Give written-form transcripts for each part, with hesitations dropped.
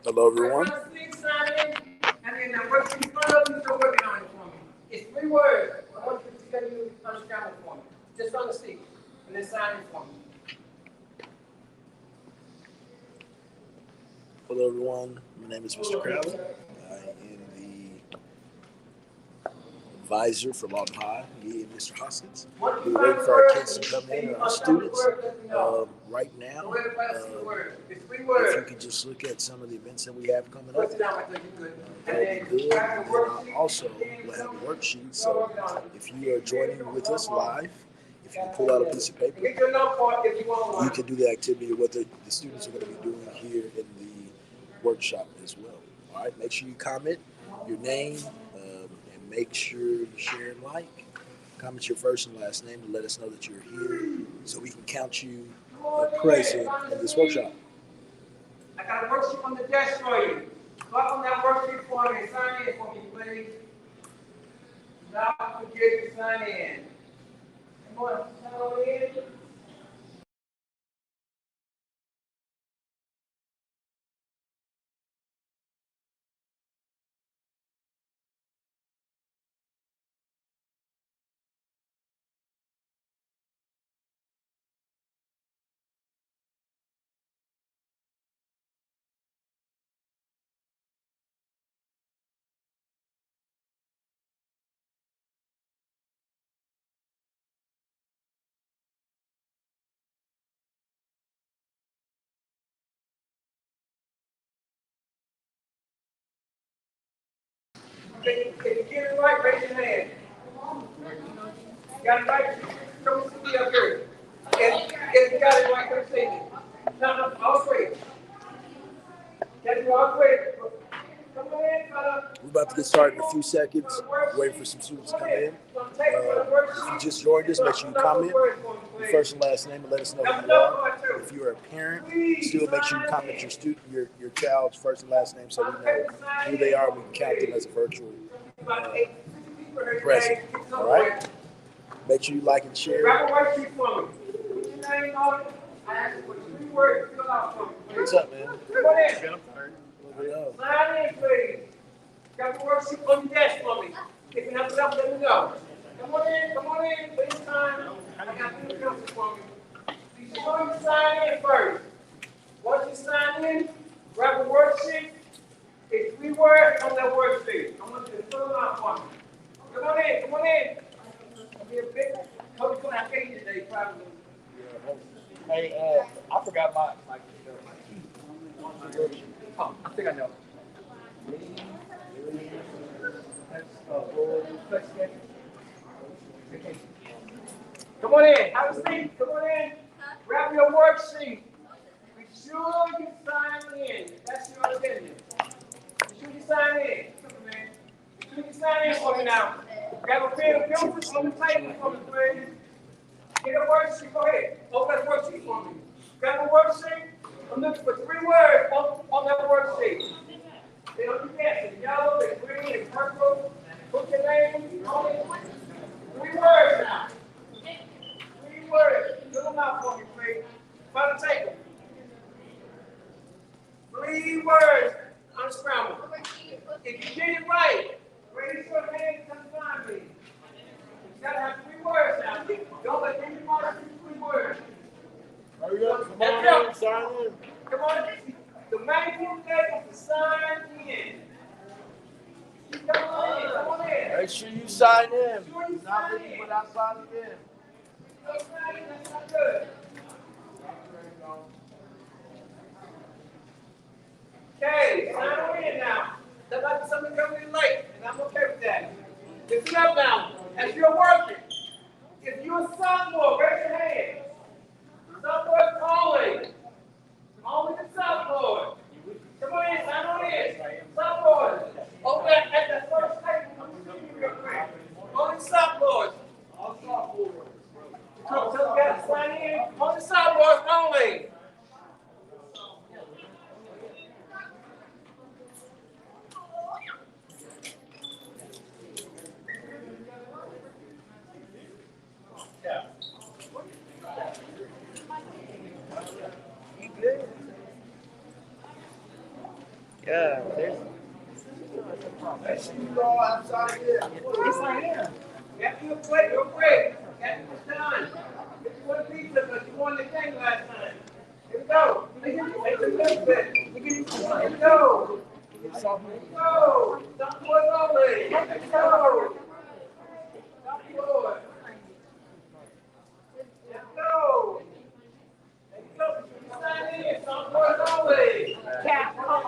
Hello, everyone. And then what you front of you, you're working on it for me. It's three words. I want you to tell you understand it for me. Just on the seat. And then sign it for me. Hello, everyone. My name is Mr. Crowley. I am the advisor for Lawton High, me and Mr. Hoskins. We're waiting for our kids to come in, our students. Right now, if you could just look at some of the events that we have coming up, that would be good. And also, we'll have a worksheet. So if you are joining with us live, if you can pull out a piece of paper, you can do the activity of what the students are going to be doing here in the workshop as well. All right, make sure you comment your name and make sure you share and like. Comment your first and last name to let us know that you're here so we can count you present in this workshop. I got a worksheet on the desk for you. Go up on that worksheet for me and sign in for me, please. Do not forget to sign in. Come on, sign in. Can you get it right? Raise your hand. Got it right? Come see me up here. If you got it right, come see me. No, all three. Get it all three. Come on in, fella. We're about to get started in a few seconds. Waiting for some students to come in. If you just joined us, make sure you comment your first and last name and let us know who you are. If you are a parent, still make sure you comment your child's first and last name so we know who they are and we can count them as a virtual present. All right? Make sure you like and share. Grab a worksheet for me. Put your name on it. I ask you for 3 words to fill out for me. What's up, man? Come on in. Sign in, please. Grab the worksheet on the desk for me. If you have to let me know. Come on in, please sign. I got things coming for me. Be sure you sign in first. Once you sign in, grab a worksheet. It's 3 words on that worksheet. I want you to fill them out for me. Come on in. Be a big Coach Cole, I paid you today, probably. Hey, I forgot my key. Oh, I think I know. Come on in. Have a seat. Come on in. Grab your worksheet. Be sure you sign in. That's your attendance. Be sure you sign in. Come on, man. Be sure you sign in for me now. Grab a pen and pencil on the table for me, please. Get a worksheet. Go ahead. Open that worksheet for me. Grab a worksheet. I'm looking for 3 words on that worksheet. They don't do that. It's yellow, it's green, it's purple. Put your name on it. 3 words now. 3 words. Fill them out for me, please. Find the table. 3 words. Unscramble. If you get it right, raise your hand and come find me. You gotta have 3 words now. Don't let anybody do 3 words. Hurry up, come on in, sign in. Come on. The main thing today is to sign in. Come on in. Make sure you sign in. Sure you Not sign looking in. without signing in. Don't sign in, that's not good. Okay, sign in now. There might be something coming in late, and I'm okay with that. Listen up now. As you're working, if you're a sophomore, raise your hand. Sophomore only. Only the sophomore. Come on in, sign on in. Sophomores. Over at the first table, I'm going to see you real quick. Only sophomores. All sophomores. Come tell the guys to sign in. Only sophomores only. Yeah, there's. It's right here. Yeah, real quick, real quick. That's done. It's one pizza, but you won the game last time. Here we go. Make it a little bit. Here we go. Here we go. Stop for it only. Here we go. Stop for it. Let's go. Let's go. Sign in. Stop for it only. Last time.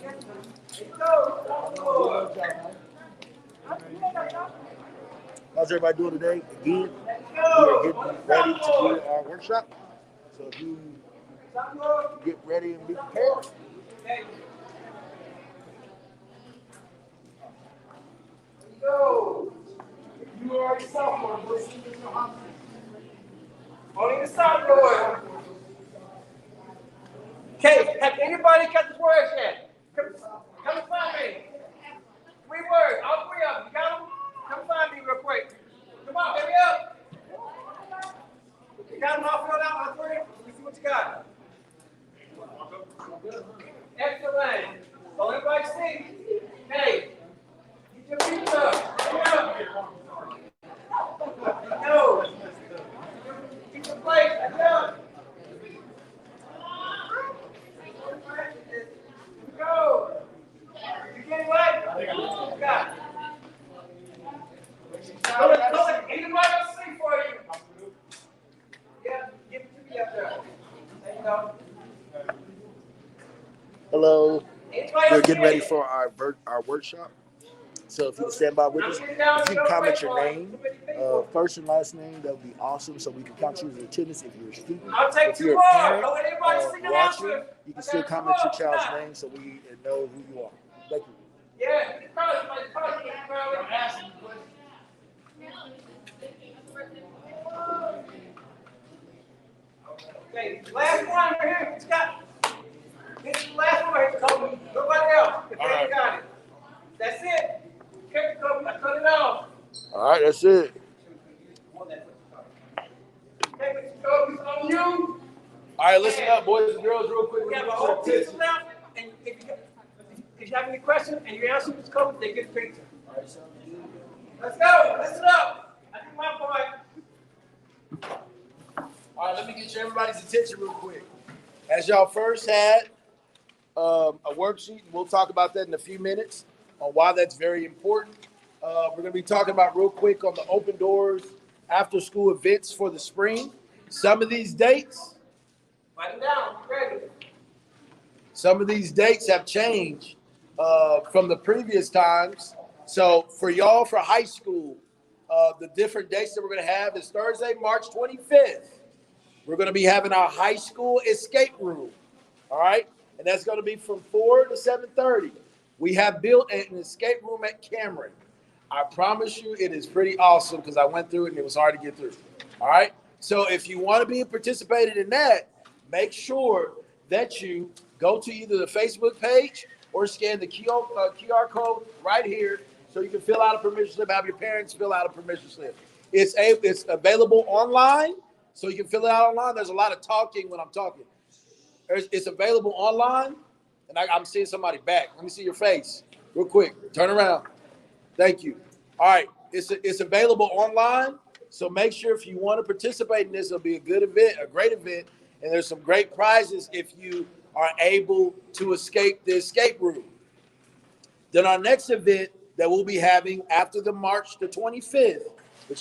Let's go. Stop for it. How's everybody doing today? Again, we are getting ready to do our workshop. So if you get ready and be prepared. Go. You are a sophomore. Only the sophomore. Okay, have anybody got the words yet? Come and find me. 3 words, all 3 of them. You got them? Come find me real quick. Come on, hurry up. You got them all filled out, all 3? Let me see what you got. Excellent. So everybody see. Hey, get your feet up. Hurry up. Go. Keep your place. Hurry up. Go. You getting what? What you got? Anybody else sing for you? Yeah, give it to me up there. There you go. Hello. Anybody We're else getting ready sing? for our workshop. So if you can stand by with us, if you can comment your name, first and last name, that would be awesome. So we can count you as attendance if you're a student. I'll take If 2 you're more. a parent Don't let anybody sing the watching, answer. you can still comment your child's name so we know who you are. Thank you. Yeah, it's probably okay, last one right here. What you got? This is the last one right here, Kobe. Nobody else. If you got it. That's it. Okay, Kobe. I cut it off. All right, that's it. Okay, Mr. Kobe, it's on you. All right, listen up, boys and girls, real quick. We have a whole pizza left, and if you have any questions and you answer this code, they get pizza. Let's go. Listen up. I think my boy. All right, let me get everybody's attention real quick. As y'all first had a worksheet, and we'll talk about that in a few minutes on why that's very important. We're going to be talking about real quick on the open doors after school events for the spring. Some of these dates. Write it down. Ready. Some of these dates have changed from the previous times. So for y'all for high school, the different dates that we're going to have is Thursday, March 25th. We're going to be having our high school escape room. All right. And that's going to be from 4 to 7:30. We have built an escape room at Cameron. I promise you it is pretty awesome because I went through it and it was hard to get through. All right. So if you want to be participating in that, make sure that you go to either the Facebook page or scan the QR code right here so you can fill out a permission slip, have your parents fill out a permission slip. It's available online, so you can fill it out online. There's a lot of talking when I'm talking. It's available online, and I'm seeing somebody back. Let me see your face real quick. Turn around. Thank you. All right. It's available online, so make sure if you want to participate in this, it'll be a good event, a great event, and there's some great prizes if you are able to escape the escape room. Then our next event that we'll be having after the March the 25th,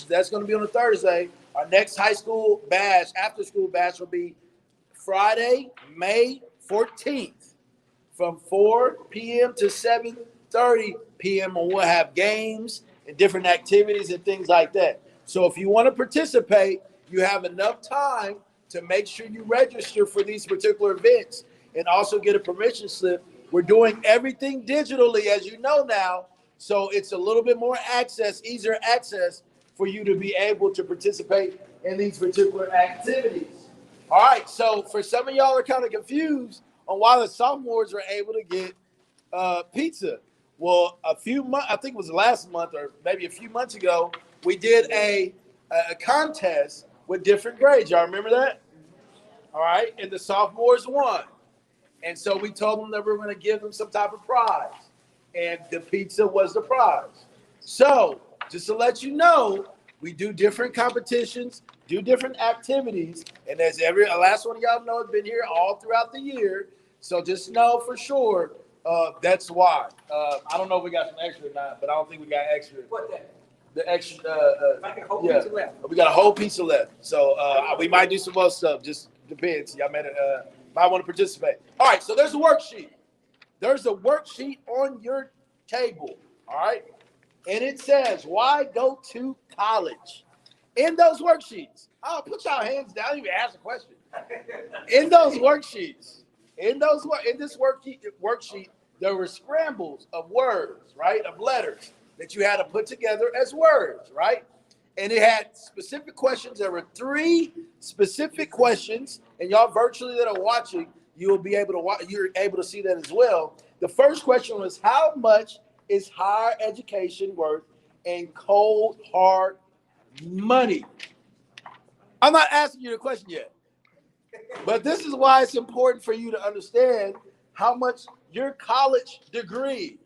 that's going to be on a Thursday, our next high school bash, after school bash will be Friday, May 14th from 4 p.m. to 7:30 p.m. and we'll have games and different activities and things like that. So if you want to participate, you have enough time to make sure you register for these particular events and also get a permission slip. We're doing everything digitally, as you know now, so it's a little bit more access, easier access for you to be able to participate in these particular activities. All right, so for some of y'all are kind of confused on why the sophomores were able to get pizza. Well, a few months, I think it was last month or maybe a few months ago, we did a contest with different grades. Y'all remember that? All right, and the sophomores won. And so we told them that we were going to give them some type of prize. And the pizza was the prize. So just to let you know, we do different competitions, do different activities. And as every last one of y'all know has been here all throughout the year. So just know for sure that's why. I don't know if we got some extra or not, but I don't think we got extra. What that? The extra, Like a whole yeah, pizza left. we got a whole pizza left. So we might do some more stuff. Just depends. Y'all might want to participate. All right. So there's a worksheet. There's a worksheet on your table. All right. And it says, why go to college? In those worksheets, I'll put y'all hands down. You even ask a question. In those worksheets, in this worksheet, there were scrambles of words, right? Of letters that you had to put together as words, right? And it had specific questions. There were 3 specific questions, and y'all virtually that are watching, you'll be able to watch. You're able to see that as well. The first question was, how much is higher education worth in cold, hard money? I'm not asking you the question yet, but this is why it's important for you to understand how much your college degree,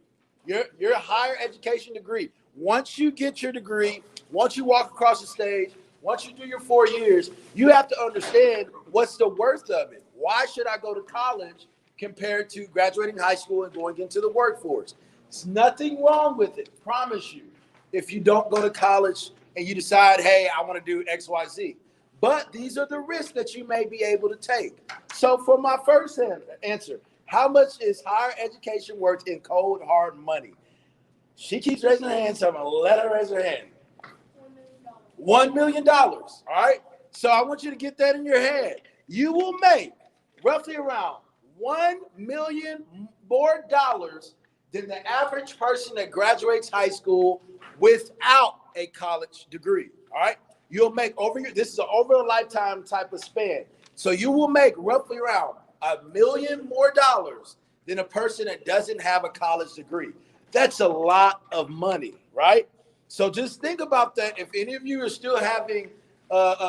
your higher education degree, once you get your degree, once you walk across the stage, once you do your 4 years, you have to understand what's the worth of it. Why should I go to college compared to graduating high school and going into the workforce? There's nothing wrong with it, promise you, if you don't go to college and you decide, hey, I want to do X, Y, Z. But these are the risks that you may be able to take. So for my first answer, how much is higher education worth in cold, hard money? She keeps raising her hand, so I'm going to let her raise her hand. $1 million. All right. So I want you to get that in your head. You will make roughly around $1 million more than the average person that graduates high school without a college degree. All right. You'll make this is an over a lifetime type of span. So you will make roughly around $1 million more than a person that doesn't have a college degree. That's a lot of money, right? So just think about that. If any of you are still having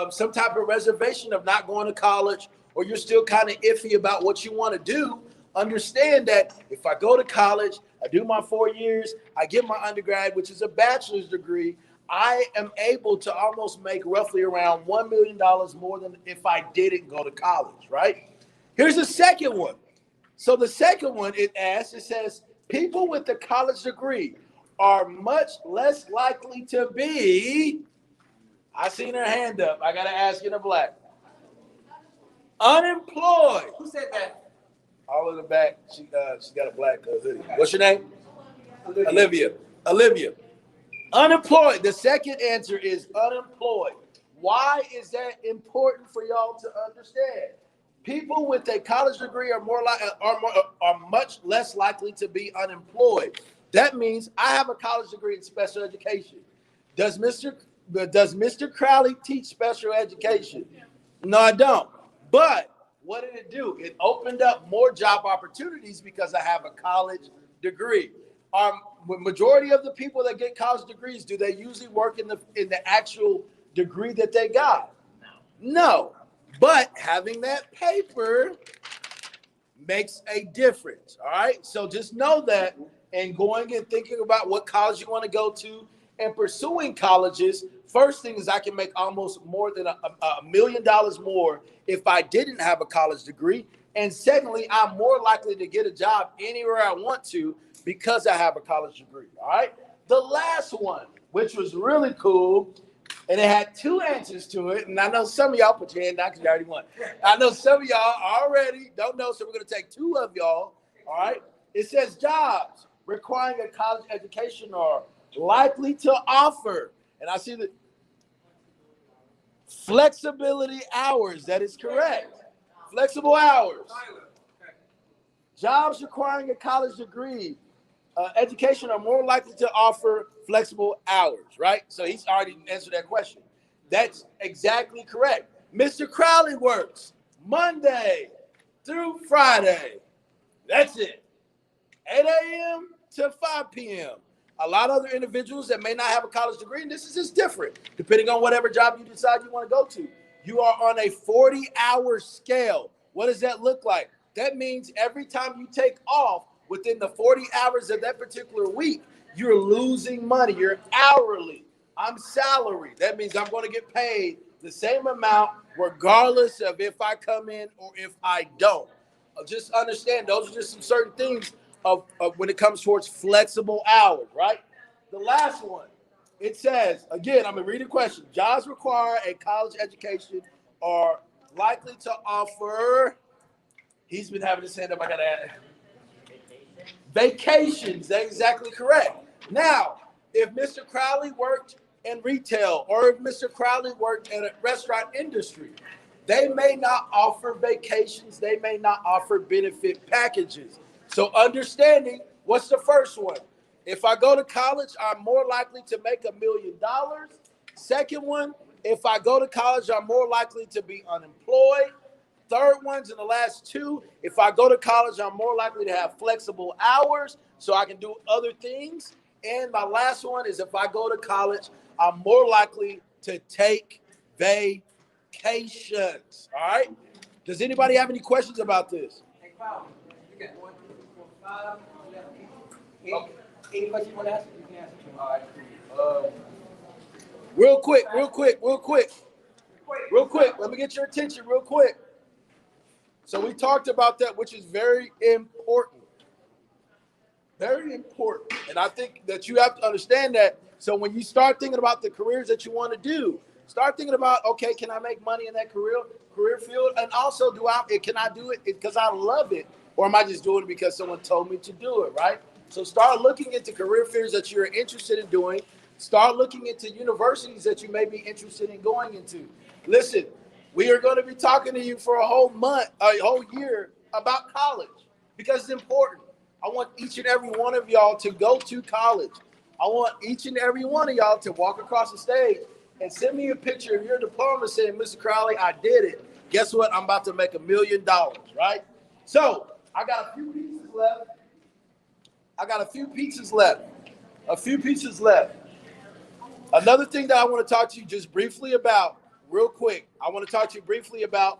some type of reservation of not going to college, or you're still kind of iffy about what you want to do, understand that if I go to college, I do my 4 years, I get my undergrad, which is a bachelor's degree, I am able to almost make roughly around $1 million more than if I didn't go to college, right? Here's the second one. So the second one, it says, people with a college degree are much less likely to be, I seen her hand up. I got to ask in the black. Unemployed. Who said that? All in the back. She got a black hoodie. What's your name? Olivia. Unemployed. The second answer is unemployed. Why is that important for y'all to understand? People with a college degree are much less likely to be unemployed. That means I have a college degree in special education. Does Mr. Crowley teach special education? No, I don't. But what did it do? It opened up more job opportunities because I have a college degree. The majority of the people that get college degrees, do they usually work in the actual degree that they got? No. But having that paper makes a difference. All right. So just know that, and going and thinking about what college you want to go to and pursuing colleges. First thing is I can make almost more than $1 million more if I didn't have a college degree. And secondly, I'm more likely to get a job anywhere I want to because I have a college degree. All right. The last one, which was really cool, and it had 2 answers to it. And I know some of y'all put your hand down because you already won. I know some of y'all already don't know, so we're going to take 2 of y'all. All right. It says jobs requiring a college education are likely to offer. And I see the flexibility hours. That is correct. Flexible hours. Jobs requiring a college degree, education are more likely to offer flexible hours, right? So he's already answered that question. That's exactly correct. Mr. Crowley works Monday through Friday. That's it. 8 a.m. to 5 p.m. A lot of other individuals that may not have a college degree, and this is just different, depending on whatever job you decide you want to go to. You are on a 40-hour scale. What does that look like? That means every time you take off within the 40 hours of that particular week, you're losing money. You're hourly. I'm salary. That means I'm going to get paid the same amount regardless of if I come in or if I don't. Just understand those are just some certain things of when it comes towards flexible hours, right? The last one, it says, again, I'm going to read the question. Jobs require a college education are likely to offer, he's been having his hand up, I got to add, vacations. That's exactly correct. Now, if Mr. Crowley worked in retail or if Mr. Crowley worked in a restaurant industry, they may not offer vacations. They may not offer benefit packages. So understanding, what's the first one? If I go to college, I'm more likely to make $1 million. Second one, if I go to college, I'm more likely to be unemployed. Third ones and the last two, if I go to college, I'm more likely to have flexible hours so I can do other things. And my last one is if I go to college, I'm more likely to take vacations. All right? Does anybody have any questions about this? Hey, Paul, you got 1, 2, 3, 4, 5, 11 people. Any question you want to ask? You can answer. All right. Real quick. Let me get your attention real quick. So we talked about that, which is very important. Very important. And I think that you have to understand that. So when you start thinking about the careers that you want to do, start thinking about, okay, can I make money in that career field? And also, can I do it because I love it? Or am I just doing it because someone told me to do it, right? So start looking into career fields that you're interested in doing. Start looking into universities that you may be interested in going into. Listen, we are going to be talking to you for a whole year about college because it's important. I want each and every one of y'all to go to college. I want each and every one of y'all to walk across the stage and send me a picture of your diploma saying, Mr. Crowley, I did it. Guess what? I'm about to make $1 million, right? So I got a few pieces left. Another thing that I want to talk to you just briefly about, real quick, I want to talk to you briefly about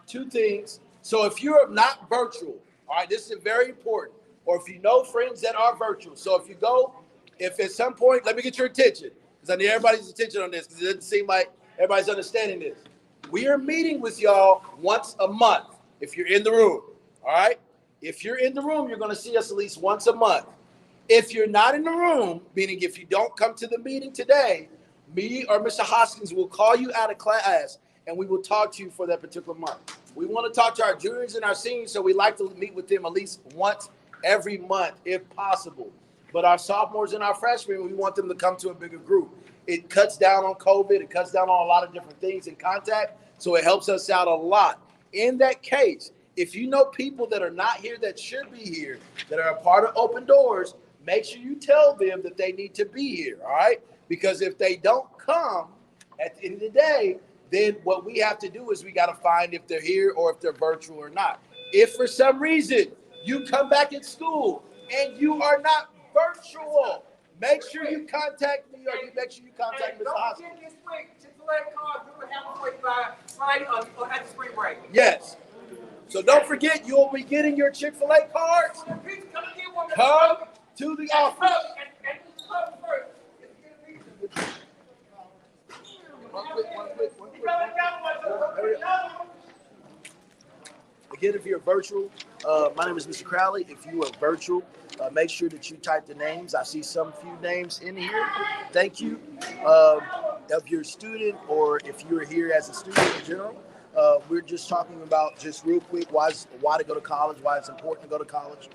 two things. So if you're not virtual, all right, this is very important, or if you know friends that are virtual. So if at some point, let me get your attention, because I need everybody's attention on this, because it doesn't seem like everybody's understanding this. We are meeting with y'all once a month if you're in the room, all right? If you're in the room, you're going to see us at least once a month. If you're not in the room, meaning if you don't come to the meeting today, me or Mr. Hoskins will call you out of class and we will talk to you for that particular month. We want to talk to our juniors and our seniors, so we like to meet with them at least once every month if possible. But our sophomores and our freshmen, we want them to come to a bigger group. It cuts down on COVID. It cuts down on a lot of different things in contact, so it helps us out a lot. In that case, if you know people that are not here that should be here, that are a part of Open Doors, make sure you tell them that they need to be here, all right? Because if they don't come at the end of the day, then what we have to do is we got to find if they're here or if they're virtual or not. If for some reason you come back in school and you are not virtual, make sure you contact me or make sure you contact Mr. Hoskins. Don't forget this week, Chick-fil-A card, we will have them by Friday or at the spring break. Yes. So don't forget, you'll be getting your Chick-fil-A cards. Come to the office. Again, if you're virtual, my name is Mr. Crowley. If you are virtual, make sure that you type the names. I see some few names in here. Thank you. If you're a student or if you're here as a student in general, we're just talking about just real quick why to go to college, why it's important to go to college.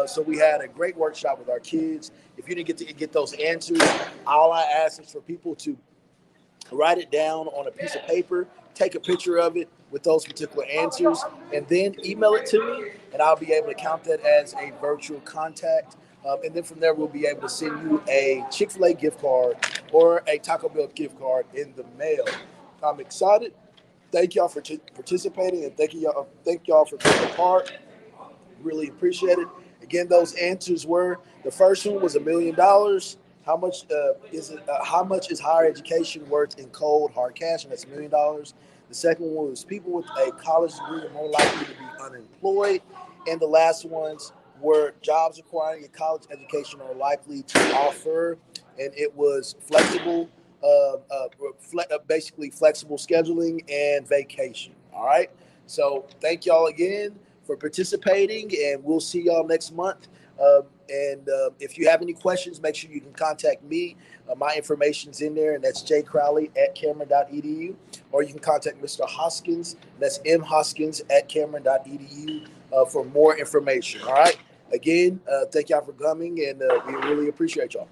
So we had a great workshop with our kids. If you didn't get those answers, all I ask is for people to write it down on a piece of paper, take a picture of it with those particular answers, and then email it to me, and I'll be able to count that as a virtual contact. And then from there, we'll be able to send you a Chick-fil-A gift card or a Taco Bell gift card in the mail. I'm excited. Thank y'all for participating, and thank y'all for taking part. Really appreciate it. Again, those answers were, the first one was $1 million. How much is higher education worth in cold hard cash? And that's $1 million. The second one was people with a college degree are more likely to be unemployed. And the last ones were jobs requiring a college education are likely to offer. And it was flexible, basically flexible scheduling and vacation. All right. So thank y'all again for participating, and we'll see y'all next month. If you have any questions, make sure you can contact me. My information's in there, and that's jcrowley@cameron.edu. Or you can contact Mr. Hoskins. That's mhoskins@cameron.edu for more information. All right. Again, thank y'all for coming, and we really appreciate y'all.